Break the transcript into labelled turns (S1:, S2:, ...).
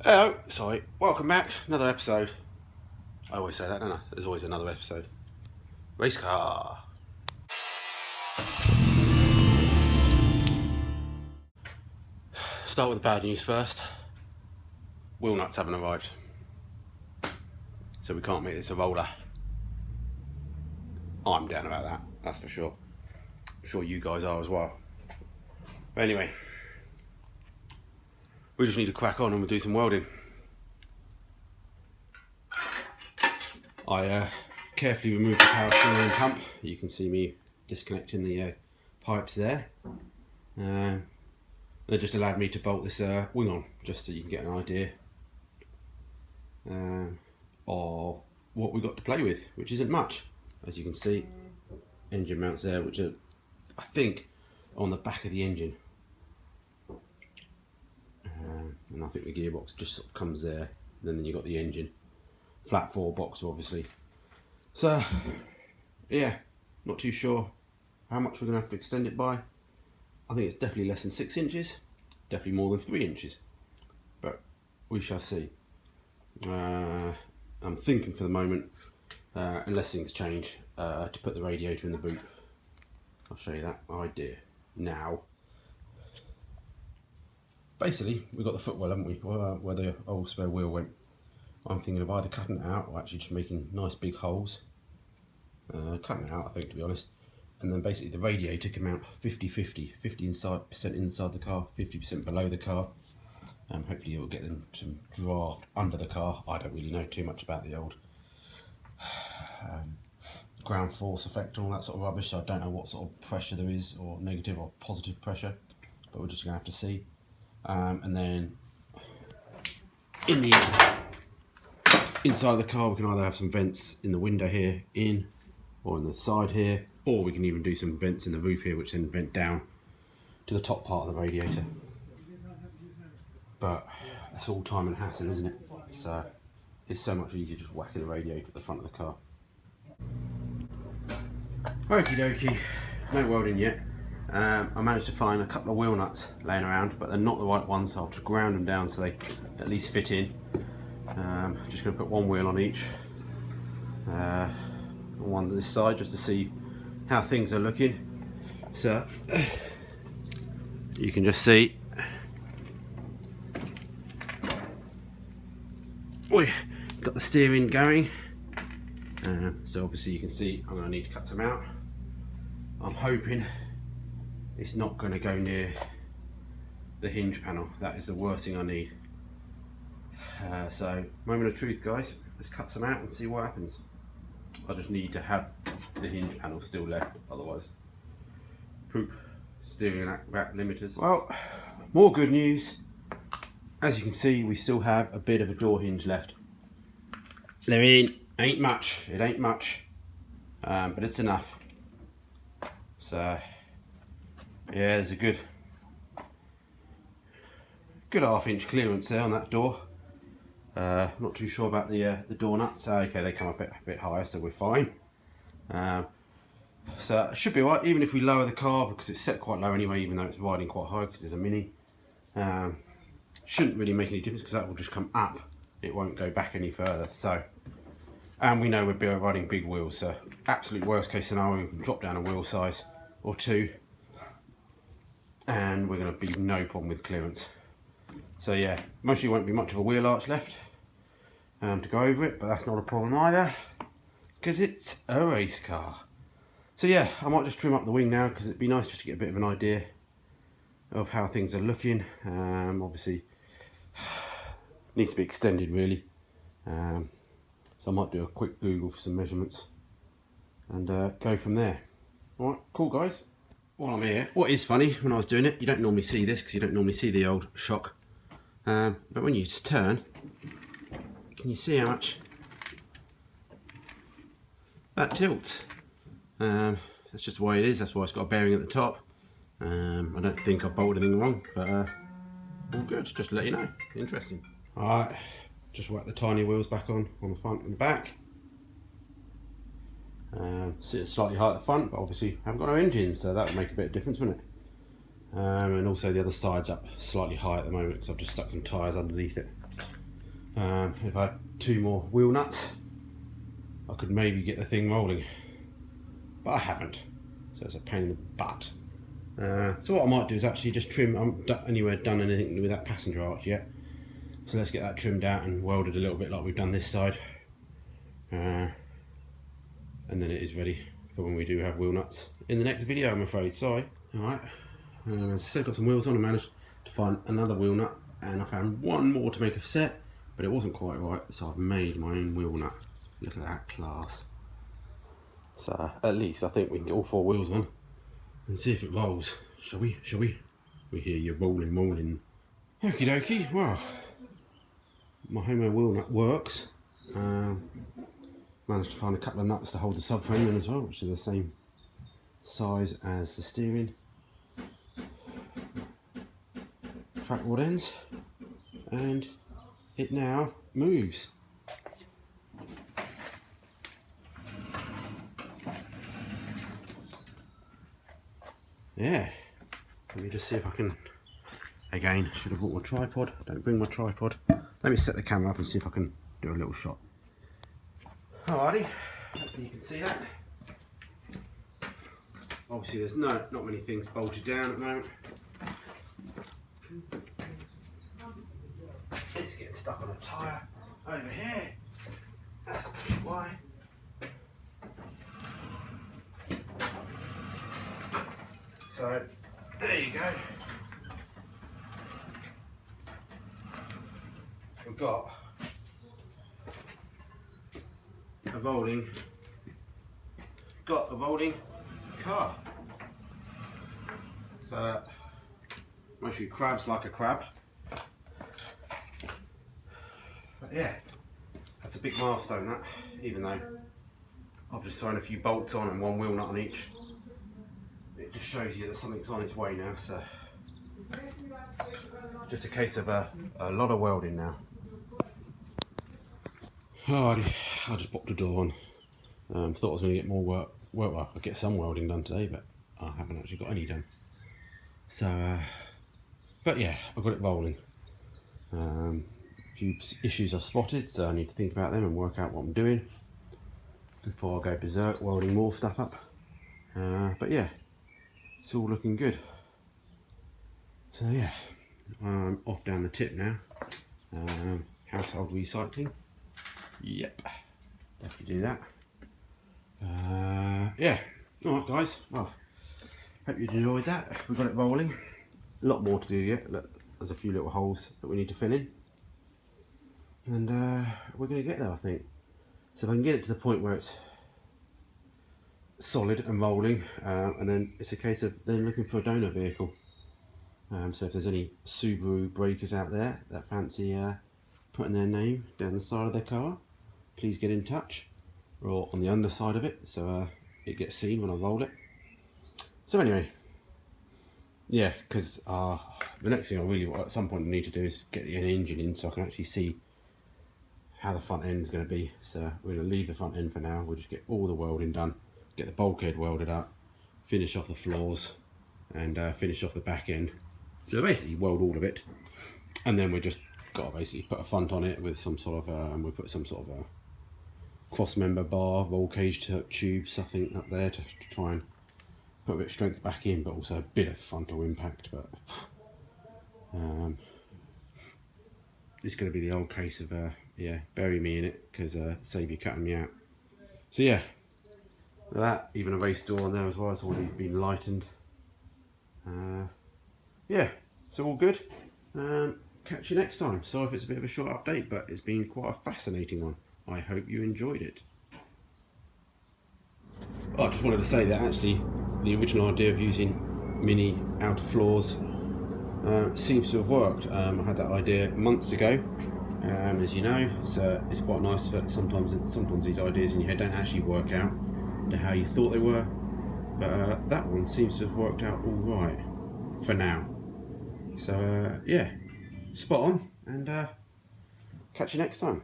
S1: Hello, sorry, welcome back, another episode. I always say that, don't I? There's always another episode. Race car. Start with the bad news first. Wheel nuts haven't arrived. So we can't make this a roller. I'm down about that, that's for sure. I'm sure you guys are as well. But anyway, we just need to crack on and we'll do some welding. I carefully removed the power steering pump. You can see me disconnecting the pipes there. They just allowed me to bolt this wing on, just so you can get an idea of what we've got to play with, which isn't much. As you can see, engine mounts there, which are, I think, on the back of the engine. And I think the gearbox just sort of comes there. Then you've got the engine. Flat 4 box, obviously. So, yeah, not too sure how much we're going to have to extend it by. I think it's definitely less than 6 inches. Definitely more than 3 inches. But we shall see. I'm thinking for the moment, unless things change, to put the radiator in the boot. I'll show you that idea now. Basically, we've got the footwell, haven't we? Where the old spare wheel went. I'm thinking of either cutting it out or actually just making nice big holes. Cutting it out, I think, to be honest. And then basically the radiator can mount 50-50. 50% inside the car, 50% below the car. Hopefully it will get them some draft under the car. I don't really know too much about the old ground force effect and all that sort of rubbish, so I don't know what sort of pressure there is, or negative or positive pressure, but we're just going to have to see. And then in the inside of the car we can either have some vents in the window here, or on the side here, or we can even do some vents in the roof here, which then vent down to the top part of the radiator. But that's all time and hassle, isn't it? So it's so much easier just whacking the radiator at the front of the car. Okie dokie, no welding yet. I managed to find a couple of wheel nuts laying around, but they're not the right ones, so I'll just ground them down so they at least fit in. Just going to put one wheel on each. One's on this side, just to see how things are looking. So you can just see we got the steering going. So obviously you can see I'm going to need to cut some out. I'm hoping it's not going to go near the hinge panel. That is the worst thing I need. So moment of truth, guys, let's cut some out and see what happens. I just need to have the hinge panel still left, otherwise poop. Steering rack limiters. Well, more good news. As you can see, we still have a bit of a door hinge left. There ain't much, it ain't much, but it's enough. So yeah, there's a good half-inch clearance there on that door. Not too sure about the door nuts. Okay, they come up a bit higher, so we're fine. So it should be alright, even if we lower the car, because it's set quite low anyway, even though it's riding quite high because it's a Mini. Shouldn't really make any difference because that will just come up. It won't go back any further. So, and we know we're riding big wheels, so absolute worst case scenario, we can drop down a wheel size or two, and we're going to be no problem with clearance. So yeah, mostly won't be much of a wheel arch left to go over it, but that's not a problem either because it's a race car. So yeah, I might just trim up the wing now because it'd be nice just to get a bit of an idea of how things are looking. Obviously needs to be extended really, so I might do a quick Google for some measurements and go from there. Alright, cool guys. While I'm here, what is funny, when I was doing it, you don't normally see this because you don't normally see the old shock, but when you just turn, can you see how much that tilts? That's just the way it is. That's why it's got a bearing at the top. I don't think I bolted anything wrong, but all good, just to let you know. Interesting. Alright, just whack the tiny wheels back on the front and the back. Sit slightly high at the front, but obviously I haven't got no engine, so that would make a bit of difference, wouldn't it? And also the other side's up slightly high at the moment because I've just stuck some tyres underneath it. If I had 2 more wheel nuts, I could maybe get the thing rolling, but I haven't, so it's a pain in the butt. So what I might do is actually just trim. I haven't done anything with that passenger arch yet, so let's get that trimmed out and welded a little bit like we've done this side, and then it is ready for when we do have wheel nuts in the next video, I'm afraid. Sorry. Alright, as I said, got some wheels on. I managed to find another wheel nut, and I found 1 more to make a set, but it wasn't quite right, so I've made my own wheel nut. Look at that class. So at least I think we can get all 4 wheels on and see if it rolls. Shall we? Shall we? We hear you rolling. Okie dokie. Well, my homemade wheel nut works. Managed to find a couple of nuts to hold the subframe in as well, which are the same size as the steering trackboard ends, and it now moves. Yeah, let me just see if I can, again, should have brought my tripod, don't bring my tripod. Let me set the camera up and see if I can do a little shot. Alrighty, hopefully you can see that. Obviously there's not many things bolted down at the moment. It's getting stuck on a tyre over here. That's why. So there you go. We've got a rolling car. So mostly crabs like a crab. But yeah, that's a big milestone, that, even though I've just thrown a few bolts on and 1 wheel nut on each. It just shows you that something's on its way now, so just a case of a lot of welding now. Alrighty, I just popped the door on. Thought I was going to get more work. Well, I'll get some welding done today, but I haven't actually got any done. So, but yeah, I've got it rolling. A few issues I've spotted, so I need to think about them and work out what I'm doing before I go berserk welding more stuff up. But yeah, it's all looking good. So yeah, I'm off down the tip now. Household recycling. Yep, definitely do that. Yeah, alright guys, well, hope you enjoyed that. We got it rolling. A lot more to do yet. Look, there's a few little holes that we need to fill in, and we're going to get there, I think. So if I can get it to the point where it's solid and rolling, and then it's a case of then looking for a donor vehicle. So if there's any Subaru breakers out there that fancy putting their name down the side of their car, please get in touch, or on the underside of it, so it gets seen when I roll it. So anyway, yeah, because the next thing I really at some point need to do is get an engine in so I can actually see how the front end is going to be. So we're going to leave the front end for now. We'll just get all the welding done, get the bulkhead welded up, finish off the floors, and finish off the back end. So basically weld all of it, and then we just got to basically put a front on it with some sort of and we put some sort of a cross member bar, roll cage tube, something up there to try and put a bit of strength back in, but also a bit of frontal impact. But it's going to be the old case of yeah, bury me in it, because save you cutting me out. So yeah, that, even a race door on there as well, it's already been lightened. Yeah, so all good. Catch you next time. Sorry if it's a bit of a short update, but it's been quite a fascinating one. I hope you enjoyed it. I just wanted to say that actually the original idea of using mini outer floors seems to have worked. I had that idea months ago, as you know, so it's quite nice that sometimes these ideas in your head don't actually work out to how you thought they were, but that one seems to have worked out all right for now. So yeah, spot on, and catch you next time.